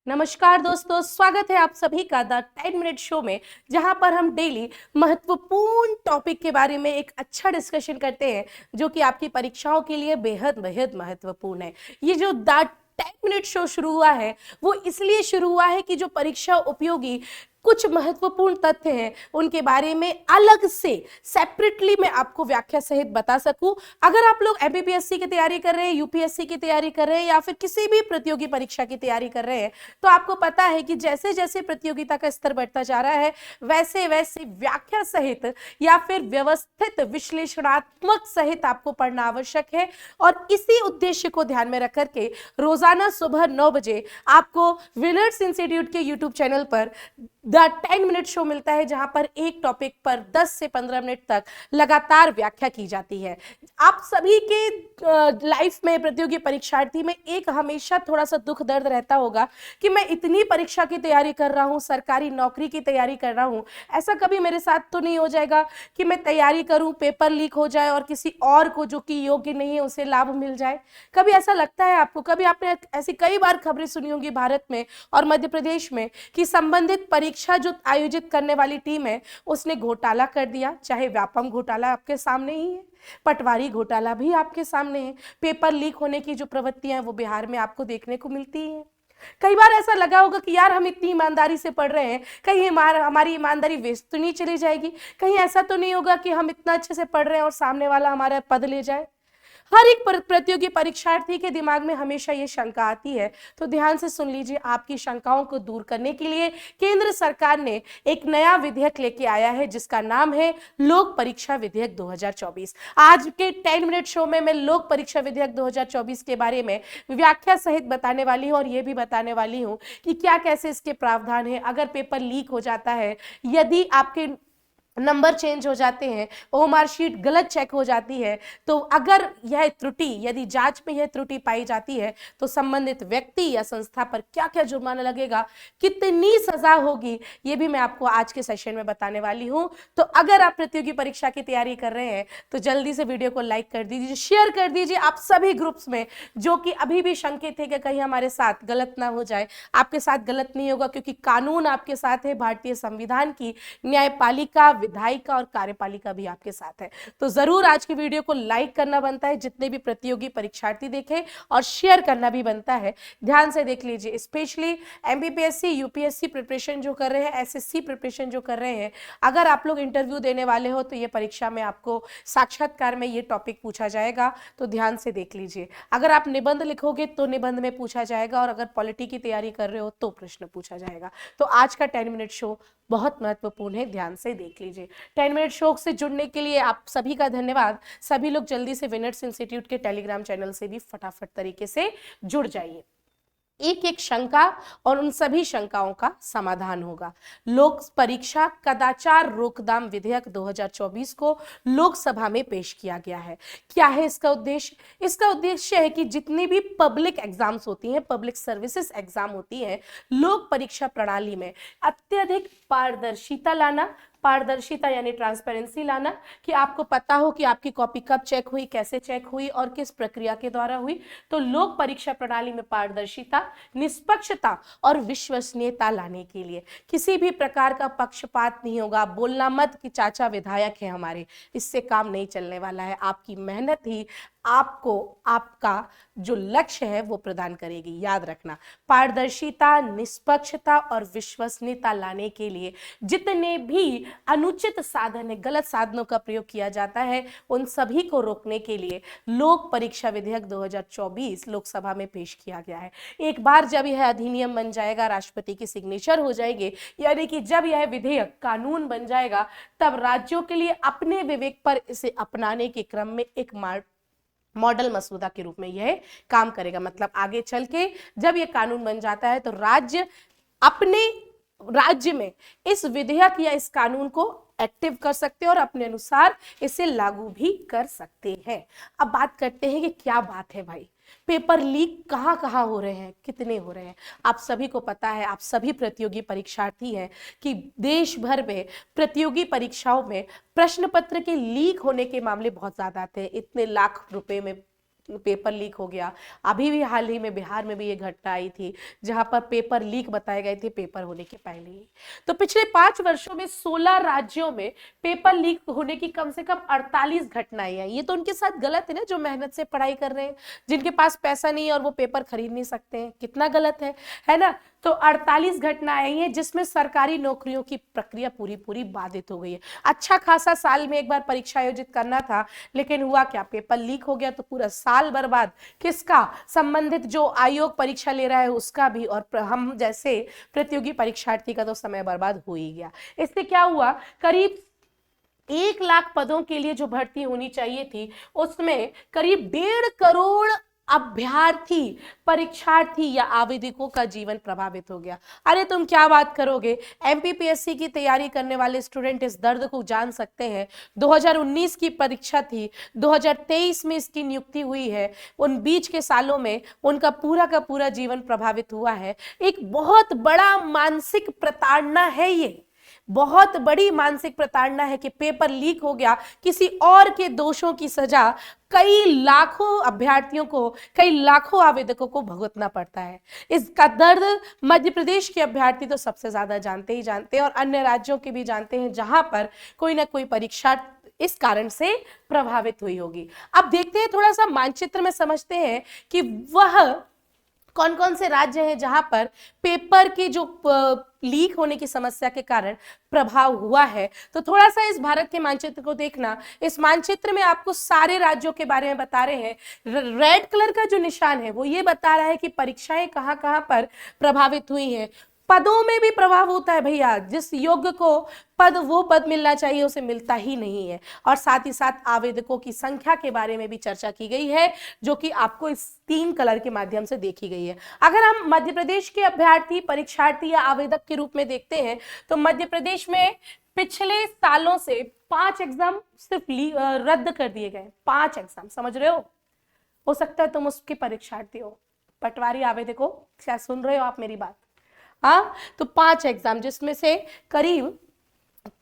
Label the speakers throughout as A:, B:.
A: नमस्कार दोस्तों, स्वागत है आप सभी का द 10 मिनट शो में, जहां पर हम डेली महत्वपूर्ण टॉपिक के बारे में एक अच्छा डिस्कशन करते हैं जो कि आपकी परीक्षाओं के लिए बेहद बेहद महत्वपूर्ण है। ये जो द 10 मिनट शो शुरू हुआ है वो इसलिए शुरू हुआ है कि जो परीक्षा उपयोगी कुछ महत्वपूर्ण तथ्य हैं उनके बारे में अलग से सेपरेटली मैं आपको व्याख्या सहित बता सकूं। अगर आप लोग एमपीपीएससी की तैयारी कर रहे हैं, यूपीएससी की तैयारी कर रहे हैं या फिर किसी भी प्रतियोगी परीक्षा की तैयारी कर रहे हैं, तो आपको पता है कि जैसे जैसे प्रतियोगिता का स्तर बढ़ता जा रहा है वैसे वैसे व्याख्या सहित या फिर व्यवस्थित विश्लेषणात्मक सहित आपको पढ़ना आवश्यक है। और इसी उद्देश्य को ध्यान में रख करके रोजाना सुबह 9 बजे आपको विनर्स इंस्टीट्यूट के यूट्यूब चैनल पर द 10 मिनट शो मिलता है, जहां पर एक टॉपिक पर 10 से 15 मिनट तक लगातार व्याख्या की जाती है। आप सभी के लाइफ में, प्रतियोगी परीक्षार्थी में एक हमेशा थोड़ा सा दुख दर्द रहता होगा कि मैं इतनी परीक्षा की तैयारी कर रहा हूं, सरकारी नौकरी की तैयारी कर रहा हूं, ऐसा कभी मेरे साथ तो नहीं हो जाएगा कि मैं तैयारी करूं, पेपर लीक हो जाए और किसी और को जो कि योग्य नहीं है उसे लाभ मिल जाए। कभी ऐसा लगता है आपको? कभी आपने ऐसी कई बार खबरें सुनी होंगी भारत में और मध्य प्रदेश में कि संबंधित परीक्षा जो आयोजित करने वाली टीम है उसने घोटाला कर दिया। चाहे व्यापम घोटाला आपके सामने ही है, पटवारी घोटाला भी आपके सामने है, पेपर लीक होने की जो प्रवृत्तियां हैं वो बिहार में आपको देखने को मिलती हैं। कई बार ऐसा लगा होगा कि यार हम इतनी ईमानदारी से पढ़ रहे हैं, कहीं हमारी ईमानदारी वेस्ट तो नहीं चली जाएगी, कहीं ऐसा तो नहीं होगा कि हम इतना अच्छे से पढ़ रहे हैं और सामने वाला हमारा पद ले जाए। हर एक प्रतियोगी परीक्षार्थी के दिमाग में हमेशा ये शंका आती है। तो ध्यान से सुन लीजिए, आपकी शंकाओं को दूर करने के लिए केंद्र सरकार ने एक नया विधेयक लेके आया है जिसका नाम है लोक परीक्षा विधेयक 2024। आज के 10 मिनट शो में मैं लोक परीक्षा विधेयक 2024 के बारे में व्याख्या सहित बताने वाली हूं और ये भी बताने वाली हूं कि क्या कैसे इसके प्रावधान है, अगर पेपर लीक हो जाता है, यदि आपके नंबर चेंज हो जाते हैं, ओएमआर शीट गलत चेक हो जाती है, तो अगर यह त्रुटि, यदि जांच में यह त्रुटि पाई जाती है तो संबंधित व्यक्ति या संस्था पर क्या क्या जुर्माना लगेगा, कितनी सजा होगी, ये भी मैं आपको आज के सेशन में बताने वाली हूं। तो अगर आप प्रतियोगी परीक्षा की तैयारी कर रहे हैं तो जल्दी से वीडियो को लाइक कर दीजिए, शेयर कर दीजिए आप सभी ग्रुप्स में जो कि अभी भी शंकित है कि कहीं हमारे साथ गलत ना हो जाए। आपके साथ गलत नहीं होगा क्योंकि कानून आपके साथ है, भारतीय संविधान की न्यायपालिका, विधायिका और कार्यपालिका भी आपके साथ है। तो जरूर आज की वीडियो को लाइक करना बनता है, जितने भी प्रतियोगी परीक्षार्थी देखें, और शेयर करना भी बनता है। ध्यान से देख लीजिए, स्पेशली एमपीपीएससी यूपीएससी प्रिपरेशन जो कर रहे हैं, एसएससी प्रिपरेशन जो कर रहे हैं, अगर आप लोग इंटरव्यू देने वाले हो तो ये परीक्षा में आपको साक्षात्कार में ये टॉपिक पूछा जाएगा, तो ध्यान से देख लीजिए। अगर आप निबंध लिखोगे तो निबंध में पूछा जाएगा, और अगर पॉलिटी की तैयारी कर रहे हो तो प्रश्न पूछा जाएगा। तो आज का 10 मिनट शो बहुत महत्वपूर्ण है, ध्यान से देख लीजिए। 10 मिनट शो से जुड़ने के लिए आप सभी का धन्यवाद। सभी लोग जल्दी से विनर्स इंस्टीट्यूट के टेलीग्राम चैनल से भी फटाफट तरीके से जुड़ जाइए। एक एक शंका और उन सभी शंकाओं का समाधान होगा। लोक परीक्षा कदाचार रोकथाम विधेयक 2024 को लोकसभा में पेश किया गया है। क्या है इसका उद्देश्य? इसका उद्देश्य है कि जितनी भी पब्लिक एग्जाम्स होती हैं, पब्लिक सर्विसेज एग्जाम होती हैं, लोक परीक्षा प्रणाली में अत्यधिक पारदर्शिता लाना। पारदर्शिता यानी ट्रांसपेरेंसी लाना, कि आपको पता हो कि आपकी कॉपी कब चेक हुई, कैसे चेक हुई और किस प्रक्रिया के द्वारा हुई। तो लोक परीक्षा प्रणाली में पारदर्शिता, निष्पक्षता और विश्वसनीयता लाने के लिए किसी भी प्रकार का पक्षपात नहीं होगा। बोलना मत कि चाचा विधायक है हमारे, इससे काम नहीं चलने वाला है। आपकी मेहनत ही आपको आपका जो लक्ष्य है वो प्रदान करेगी। याद रखना, पारदर्शिता, निष्पक्षता और विश्वसनीयता लाने के लिए जितने भी अनुचित साधन है, गलत साधनों का प्रयोग किया जाता है, उन सभी को रोकने के लिए लोक परीक्षा विधेयक 2024 लोकसभा में पेश किया गया है। एक बार जब यह अधिनियम बन जाएगा, राष्ट्रपति की सिग्नेचर हो जाएगी, यानी कि जब यह विधेयक कानून बन जाएगा, तब राज्यों के लिए अपने विवेक पर इसे अपनाने के क्रम में एक मॉडल मसौदा के रूप में यह काम करेगा। मतलब आगे चल के जब यह कानून बन जाता है तो राज्य अपने राज्य में इस विधेयक या इस कानून को एक्टिव कर सकते हैं और अपने अनुसार इसे लागू भी कर सकते हैं। अब बात करते हैं कि क्या बात है भाई, पेपर लीक कहां कहां हो रहे हैं, कितने हो रहे हैं। आप सभी को पता है, आप सभी प्रतियोगी परीक्षार्थी हैं कि देश भर में प्रतियोगी परीक्षाओं में प्रश्न पत्र के लीक होने के मामले बहुत ज्यादा आते हैं। इतने लाख रुपए में पेपर लीक हो गया। अभी भी हाल ही में बिहार में भी ये घटना आई थी जहां पर पेपर लीक बताए गए थे पेपर होने के पहले ही। तो पिछले 5 वर्षों में 16 राज्यों में पेपर लीक होने की कम से कम 48 घटनाएं आई। ये तो उनके साथ गलत है ना, जो मेहनत से पढ़ाई कर रहे हैं, जिनके पास पैसा नहीं है और वो पेपर खरीद नहीं सकते हैं, कितना गलत है ना। तो 48 घटनाएं आई हैं जिसमें सरकारी नौकरियों की प्रक्रिया पूरी पूरी बाधित हो गई है। अच्छा खासा साल में एक बार परीक्षा आयोजित करना था, लेकिन हुआ क्या, पेपर लीक हो गया तो पूरा साल बर्बाद। किसका? संबंधित जो आयोग परीक्षा ले रहा है उसका भी, और हम जैसे प्रतियोगी परीक्षार्थी का तो समय बर्बाद हो ही गया। इससे क्या हुआ, करीब 1 लाख पदों के लिए जो भर्ती होनी चाहिए थी उसमें करीब 1.5 करोड़ अभ्यर्थी, परीक्षार्थी या आवेदकों का जीवन प्रभावित हो गया। अरे तुम क्या बात करोगे, एमपीपीएससी की तैयारी करने वाले स्टूडेंट इस दर्द को जान सकते हैं। 2019 की परीक्षा थी, 2023 में इसकी नियुक्ति हुई है, उन बीच के सालों में उनका पूरा का पूरा जीवन प्रभावित हुआ है। एक बहुत बड़ा मानसिक प्रताड़ना है ये, बहुत बड़ी मानसिक प्रताड़ना है कि पेपर लीक हो गया, किसी और के दोषों की सजा कई लाखों अभ्यर्थियों को, कई लाखों आवेदकों को भुगतना पड़ता है। इसका दर्द मध्य प्रदेश के अभ्यर्थी तो सबसे ज्यादा जानते ही जानते हैं, और अन्य राज्यों के भी जानते हैं जहां पर कोई ना कोई परीक्षा इस कारण से प्रभावित हुई होगी। अब देखते हैं, थोड़ा सा मानचित्र में समझते हैं कि वह कौन कौन से राज्य हैं जहां पर पेपर की जो लीक होने की समस्या के कारण प्रभाव हुआ है। तो थोड़ा सा इस भारत के मानचित्र को देखना। इस मानचित्र में आपको सारे राज्यों के बारे में बता रहे हैं। रेड कलर का जो निशान है वो ये बता रहा है कि परीक्षाएं कहां कहां पर प्रभावित हुई हैं। पदों में भी प्रभाव होता है भैया, जिस योग्य को वो पद मिलना चाहिए उसे मिलता ही नहीं है। और साथ ही साथ आवेदकों की संख्या के बारे में भी चर्चा की गई है, जो कि आपको इस 3 कलर के माध्यम से देखी गई है। अगर हम मध्य प्रदेश के अभ्यर्थी, परीक्षार्थी या आवेदक के रूप में देखते हैं तो मध्य प्रदेश में पिछले सालों से 5 एग्जाम सिर्फ रद्द कर दिए गए। 5 एग्जाम, समझ रहे हो सकता है तुम उसके परीक्षार्थी हो, पटवारी आवेदकों, क्या सुन रहे हो आप मेरी बात? हाँ, तो 5 एग्जाम, जिसमें से करीब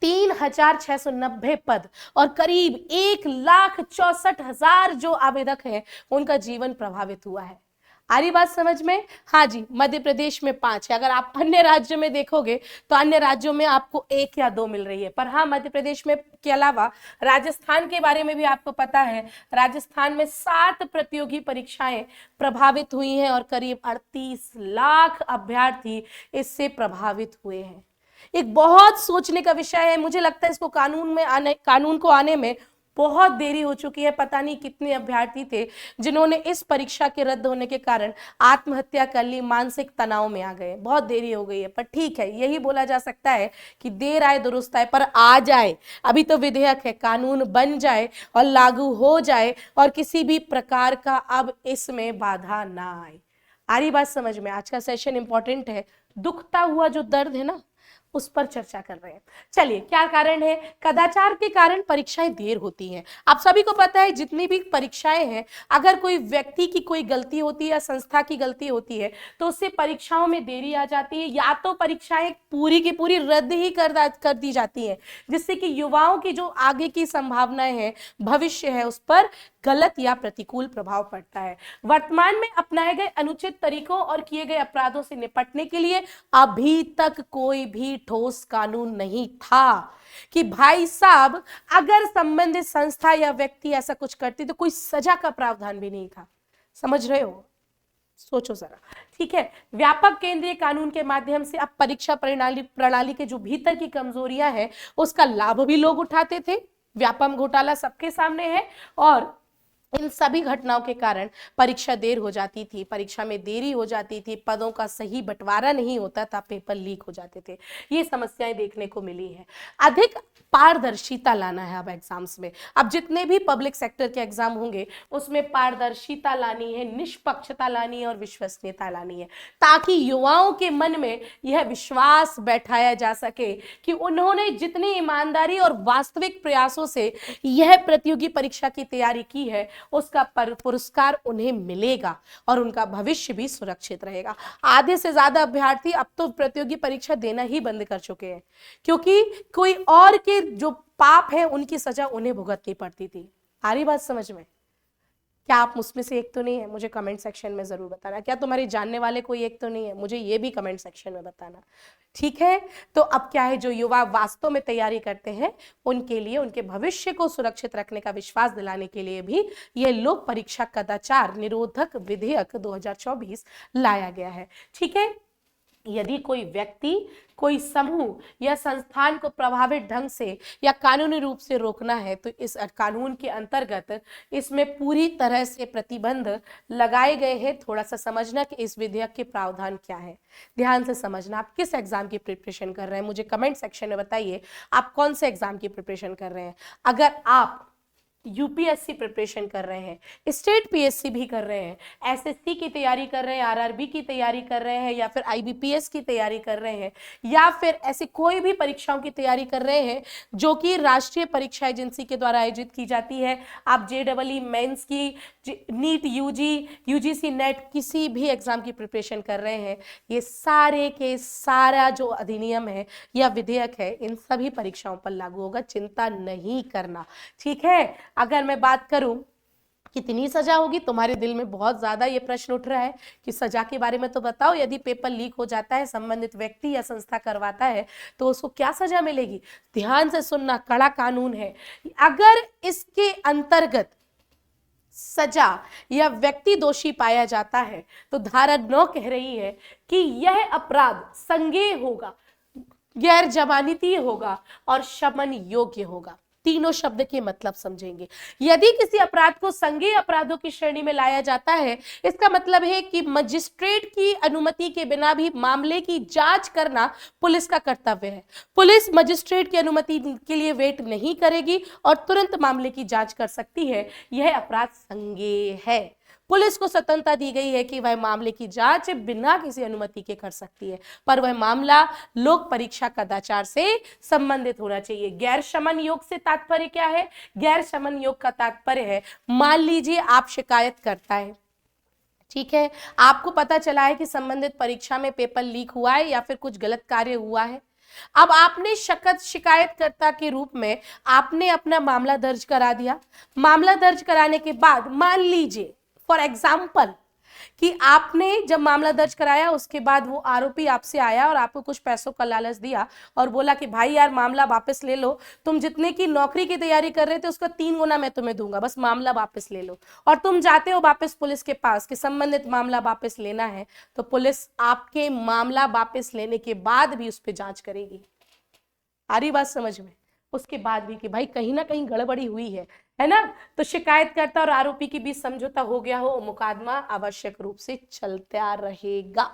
A: 3,690 पद और करीब 1,64,000 जो आवेदक हैं उनका जीवन प्रभावित हुआ है। आ रही बात समझ में? हाँ जी, मध्य प्रदेश में 5 है। अगर आप अन्य राज्यों में देखोगे तो अन्य राज्यों में आपको 1 या 2 मिल रही है, पर हाँ, मध्य प्रदेश में के अलावा राजस्थान के बारे में भी आपको पता है। राजस्थान में 7 प्रतियोगी परीक्षाएं प्रभावित हुई हैं और करीब 38 लाख अभ्यर्थी इससे प्रभावित हुए हैं। एक बहुत सोचने का विषय है। मुझे लगता है इसको कानून को आने में बहुत देरी हो चुकी है। पता नहीं कितने अभ्यर्थी थे जिन्होंने इस परीक्षा के रद्द होने के कारण आत्महत्या कर ली, मानसिक तनाव में आ गए। बहुत देरी हो गई है, पर ठीक है, यही बोला जा सकता है कि देर आए दुरुस्त आए, पर आ जाए। अभी तो विधेयक है, कानून बन जाए और लागू हो जाए और किसी भी प्रकार का अब इसमें बाधा ना आए। आ रही बात समझ में? आज का सेशन इंपॉर्टेंट है, दुखता हुआ जो दर्द है ना उस पर चर्चा कर रहे हैं। चलिए, क्या कारण है? कदाचार के कारण परीक्षाएं देर होती हैं। आप सभी को पता है जितनी भी परीक्षाएं हैं, अगर कोई व्यक्ति की कोई गलती होती है या संस्था की गलती होती है तो उससे परीक्षाओं में देरी आ जाती है, या तो परीक्षाएं पूरी की पूरी रद्द ही कर दी जाती है, जिससे कि युवाओं की जो आगे की संभावनाएं हैं, भविष्य है, उस पर गलत या प्रतिकूल प्रभाव पड़ता है। वर्तमान में अपनाए गए अनुचित तरीकों और किए गए अपराधों से निपटने के लिए अभी तक कोई भी ठोस कानून नहीं था कि भाई साहब अगर संबंधित संस्था या व्यक्ति ऐसा कुछ करती तो कोई सजा का प्रावधान भी नहीं था। समझ रहे हो? सोचो जरा। ठीक है, व्यापक केंद्रीय कानून के माध्यम से अब परीक्षा प्रणाली के जो भीतर की कमजोरियां हैं उसका लाभ भी लोग उठाते थे। व्यापम घोटाला सबके सामने है और इन सभी घटनाओं के कारण परीक्षा देर हो जाती थी, परीक्षा में देरी हो जाती थी, पदों का सही बंटवारा नहीं होता था, पेपर लीक हो जाते थे। ये समस्याएं देखने को मिली है। अधिक पारदर्शिता लाना है अब एग्जाम्स में। अब जितने भी पब्लिक सेक्टर के एग्जाम होंगे उसमें पारदर्शिता लानी है, निष्पक्षता लानी है और विश्वसनीयता लानी है, ताकि युवाओं के मन में यह विश्वास बैठाया जा सके कि उन्होंने जितनी ईमानदारी और वास्तविक प्रयासों से यह प्रतियोगी परीक्षा की तैयारी की है उसका पुरस्कार उन्हें मिलेगा और उनका भविष्य भी सुरक्षित रहेगा। आधे से ज्यादा अभ्यर्थी अब तो प्रतियोगी परीक्षा देना ही बंद कर चुके हैं, क्योंकि कोई और के जो पाप है उनकी सजा उन्हें भुगतनी पड़ती थी। आ रही बात समझ में? क्या आप उसमें से एक तो नहीं है? मुझे कमेंट सेक्शन में जरूर बताना। क्या तुम्हारे जानने वाले कोई एक तो नहीं है? मुझे ये भी कमेंट सेक्शन में बताना। ठीक है, तो अब क्या है, जो युवा वास्तव में तैयारी करते हैं उनके लिए, उनके भविष्य को सुरक्षित रखने का विश्वास दिलाने के लिए भी ये लोक परीक्षा कदाचार निरोधक विधेयक 2024 लाया गया है। ठीक है, यदि कोई व्यक्ति, कोई समूह या संस्थान को प्रभावित ढंग से या कानूनी रूप से रोकना है तो इस कानून के अंतर्गत इसमें पूरी तरह से प्रतिबंध लगाए गए हैं। थोड़ा सा समझना कि इस विधेयक के प्रावधान क्या है, ध्यान से समझना। आप किस एग्जाम की प्रिपरेशन कर रहे हैं, मुझे कमेंट सेक्शन में बताइए आप कौन से एग्जाम की प्रिपरेशन कर रहे हैं। अगर आप यूपीएससी प्रिपरेशन कर रहे हैं, स्टेट पीएससी भी कर रहे हैं, एसएससी की तैयारी कर रहे हैं, आरआरबी की तैयारी कर रहे हैं, या फिर आईबीपीएस की तैयारी कर रहे हैं, या फिर ऐसे कोई भी परीक्षाओं की तैयारी कर रहे हैं जो कि राष्ट्रीय परीक्षा एजेंसी के द्वारा आयोजित की जाती है, आप जेईई मेंस की, नीट यूजीसी नेट, किसी भी एग्जाम की प्रिपरेशन कर रहे हैं, ये सारे के सारा जो अधिनियम है या विधेयक है इन सभी परीक्षाओं पर लागू होगा, चिंता नहीं करना। ठीक है, अगर मैं बात करूं कितनी सजा होगी, तुम्हारे दिल में बहुत ज्यादा ये प्रश्न उठ रहा है कि सजा के बारे में तो बताओ, यदि पेपर लीक हो जाता है, संबंधित व्यक्ति या संस्था करवाता है तो उसको क्या सजा मिलेगी। ध्यान से सुनना, कड़ा कानून है। अगर इसके अंतर्गत सजा या व्यक्ति दोषी पाया जाता है तो धारा 9 कह रही है कि यह अपराध संज्ञेय होगा, गैर जमानती होगा और शमन योग्य होगा। तीनों शब्द के मतलब समझेंगे। यदि किसी अपराध को संज्ञेय अपराधों की श्रेणी में लाया जाता है, इसका मतलब है कि मजिस्ट्रेट की अनुमति के बिना भी मामले की जांच करना पुलिस का कर्तव्य है। पुलिस मजिस्ट्रेट की अनुमति के लिए वेट नहीं करेगी और तुरंत मामले की जांच कर सकती है। यह अपराध संज्ञेय है। पुलिस को स्वतंत्रता दी गई है कि वह मामले की जांच बिना किसी अनुमति के कर सकती है, पर वह मामला लोक परीक्षा कदाचार से संबंधित होना चाहिए। गैर शमन योग से तात्पर्य क्या है? गैर शमन योग का तात्पर्य है, मान लीजिए आप शिकायत करता है, ठीक है, आपको पता चला है कि संबंधित परीक्षा में पेपर लीक हुआ है या फिर कुछ गलत कार्य हुआ है। अब आपने शिकायतकर्ता के रूप में आपने अपना मामला दर्ज करा दिया। मामला दर्ज कराने के बाद मान लीजिए फॉर एग्जाम्पल कि आपने जब मामला दर्ज कराया उसके बाद वो आरोपी आपसे आया और आपको कुछ पैसों का लालच दिया और बोला कि भाई यार मामला वापस ले लो, तुम जितने की नौकरी की तैयारी कर रहे थे उसका 3 गुना मैं तुम्हें दूंगा, बस मामला वापस ले लो। और तुम जाते हो वापस पुलिस के पास कि संबंधित मामला वापस लेना है, तो पुलिस आपके मामला वापस लेने के बाद भी उस पर जांच करेगी। आ रही बात समझ में? उसके बाद भी कि भाई कहीं ना कहीं गड़बड़ी हुई है ना, तो शिकायतकर्ता और आरोपी के बीच समझौता हो गया हो, मुकदमा आवश्यक रूप से चलता रहेगा।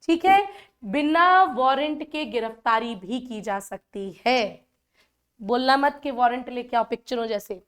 A: ठीक है, बिना वारंट के गिरफ्तारी भी की जा सकती है। बोलना मत कि वारंट लेके आओ पिक्चरों जैसे,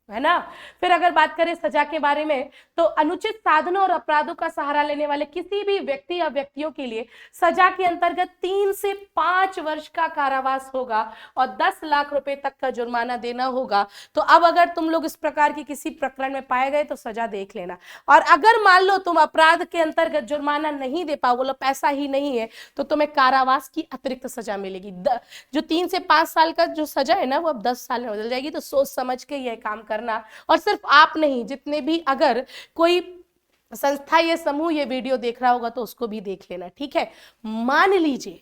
A: है ना। फिर अगर बात करें सजा के बारे में, तो अनुचित साधनों और अपराधों का सहारा लेने वाले किसी भी व्यक्ति या व्यक्तियों के लिए सजा के अंतर्गत 3 से 5 वर्ष का कारावास होगा और 10 लाख रुपए तक का जुर्माना देना होगा। तो अब अगर तुम लोग इस प्रकार की किसी प्रकरण में पाए गए तो सजा देख लेना। और अगर मान लो तुम अपराध के अंतर्गत जुर्माना नहीं दे पाओ, बोलो पैसा ही नहीं है, तो तुम्हें कारावास की अतिरिक्त सजा मिलेगी। जो 3 से 5 साल का जो सजा है ना, वो अब 10 साल में बदल जाएगी। तो सोच समझ के यह काम करना। और सिर्फ आप नहीं, जितने भी अगर कोई संस्था या समूह ये वीडियो देख रहा होगा तो उसको भी देख लेना। ठीक है, मान लीजिए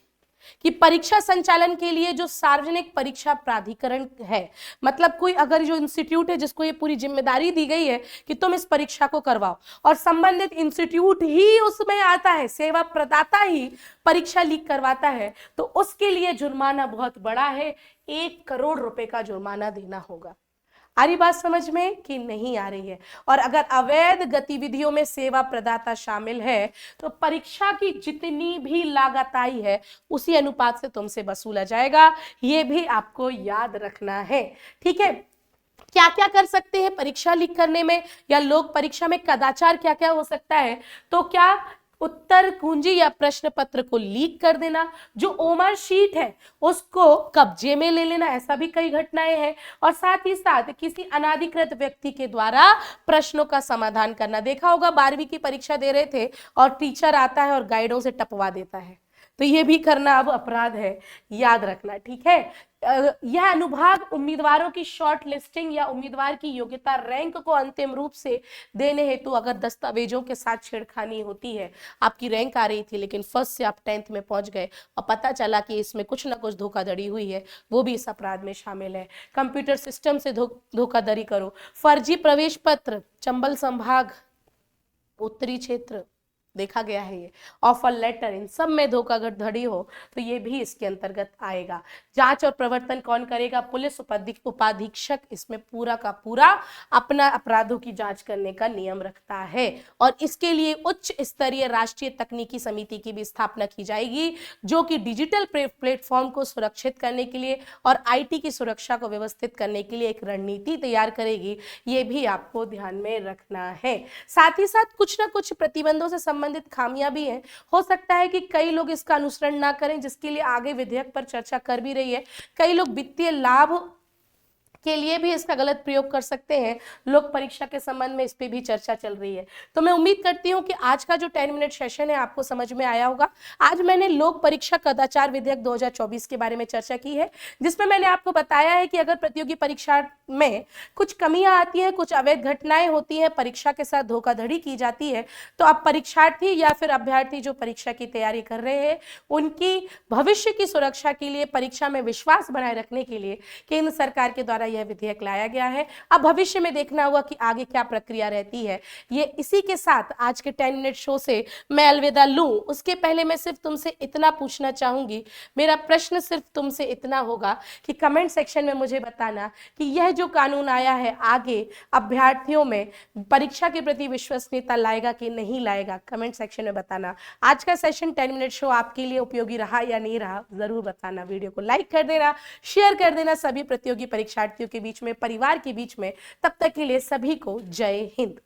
A: कि परीक्षा संचालन के लिए जो सार्वजनिक परीक्षा प्राधिकरण है, मतलब कोई अगर जो इंस्टीट्यूट है जिसको ये पूरी जिम्मेदारी दी गई है कि तुम इस परीक्षा को करवाओ, और संबंधित इंस्टीट्यूट ही उसमें आता है, सेवा प्रदाता ही परीक्षा लीक करवाता है, तो उसके लिए जुर्माना बहुत बड़ा है, 1 करोड़ रुपए का जुर्माना देना होगा। आ रही बात समझ में कि नहीं आ रही है? और अगर अवैध गतिविधियों में सेवा प्रदाता शामिल है तो परीक्षा की जितनी भी लागत आई है उसी अनुपात से तुमसे वसूला जाएगा। ये भी आपको याद रखना है। ठीक है, क्या क्या कर सकते हैं परीक्षा लीक करने में या लोक परीक्षा में कदाचार क्या क्या हो सकता है? तो क्या उत्तर कुंजी या प्रश्न पत्र को लीक कर देना, जो ओमर शीट है उसको कब्जे में ले लेना, ऐसा भी कई घटनाएं हैं। और साथ ही साथ किसी अनाधिकृत व्यक्ति के द्वारा प्रश्नों का समाधान करना। देखा होगा 12वीं की परीक्षा दे रहे थे और टीचर आता है और गाइडों से टपवा देता है, तो ये भी करना अब अपराध है, याद रखना, ठीक है। यह अनुभाग उम्मीदवारों की शॉर्ट लिस्टिंग या उम्मीदवार की योग्यता रैंक को अंतिम रूप से देने हेतु अगर दस्तावेजों के साथ छेड़खानी होती है, आपकी रैंक आ रही थी लेकिन फर्स्ट से आप 10th में पहुंच गए और पता चला कि इसमें कुछ ना कुछ धोखाधड़ी हुई है, वो भी इस अपराध में शामिल है। कंप्यूटर सिस्टम से धोखाधड़ी करो, फर्जी प्रवेश पत्र, चंबल संभाग, उत्तरी क्षेत्र देखा गया है ये, ऑफर लेटर, इन सब में धोखाधड़ी हो तो ये भी इसके अंतर्गत आएगा। जांच और प्रवर्तन कौन करेगा? पुलिस उपाधीक्षक इसमें पूरा का पूरा अपना अपराधों की जांच करने का नियम रखता है और इसके लिए उच्च स्तरीय राष्ट्रीय तकनीकी समिति की भी स्थापना की जाएगी, जो कि डिजिटल प्लेटफॉर्म को सुरक्षित करने के लिए और आईटी की सुरक्षा को व्यवस्थित करने के लिए एक रणनीति तैयार करेगी। ये भी आपको ध्यान में रखना है। साथ ही साथ कुछ ना कुछ प्रतिबंधों से संबंधित खामियां भी हैं। हो सकता है कि कई लोग इसका अनुसरण ना करें, जिसके लिए आगे विधेयक पर चर्चा कर भी रही है। कई लोग वित्तीय लाभ के लिए भी इसका गलत प्रयोग कर सकते हैं। लोक परीक्षा के संबंध में इस पे भी चर्चा चल रही है। तो मैं उम्मीद करती हूँ कि आज का जो 10 मिनट सेशन है आपको समझ में आया होगा। आज मैंने लोक परीक्षा कदाचार विधेयक 2024 के बारे में चर्चा की है, जिसमें मैंने आपको बताया है कि अगर प्रतियोगी परीक्षा में कुछ कमियां आती हैं, कुछ अवैध घटनाएं होती हैं, परीक्षा के साथ धोखाधड़ी की जाती है, तो अब परीक्षार्थी या फिर अभ्यर्थी जो परीक्षा की तैयारी कर रहे हैं, उनकी भविष्य की सुरक्षा के लिए, परीक्षा में विश्वास बनाए रखने के लिए केंद्र सरकार के द्वारा यह विधेयक लाया गया है। अब भविष्य में देखना होगा कि आगे क्या प्रक्रिया रहती है। ये इसी के साथ आज के 10 मिनट शो से मैं अलविदा लूं। उसके पहले मैं सिर्फ तुमसे इतना पूछना चाहूंगी, मेरा प्रश्न सिर्फ तुमसे इतना होगा कि कमेंट सेक्शन में मुझे बताना कि यह जो कानून आया है आगे अभ्यर्थियों में परीक्षा के प्रति विश्वसनीयता लाएगा कि नहीं लाएगा, कमेंट सेक्शन में बताना। आज का सेशन 10 मिनट शो आपके लिए उपयोगी रहा या नहीं रहा, जरूर बताना। वीडियो को लाइक कर देना, शेयर कर देना सभी प्रतियोगी परीक्षार्थियों के बीच में, परिवार के बीच में। तब तक के लिए सभी को जय हिंद।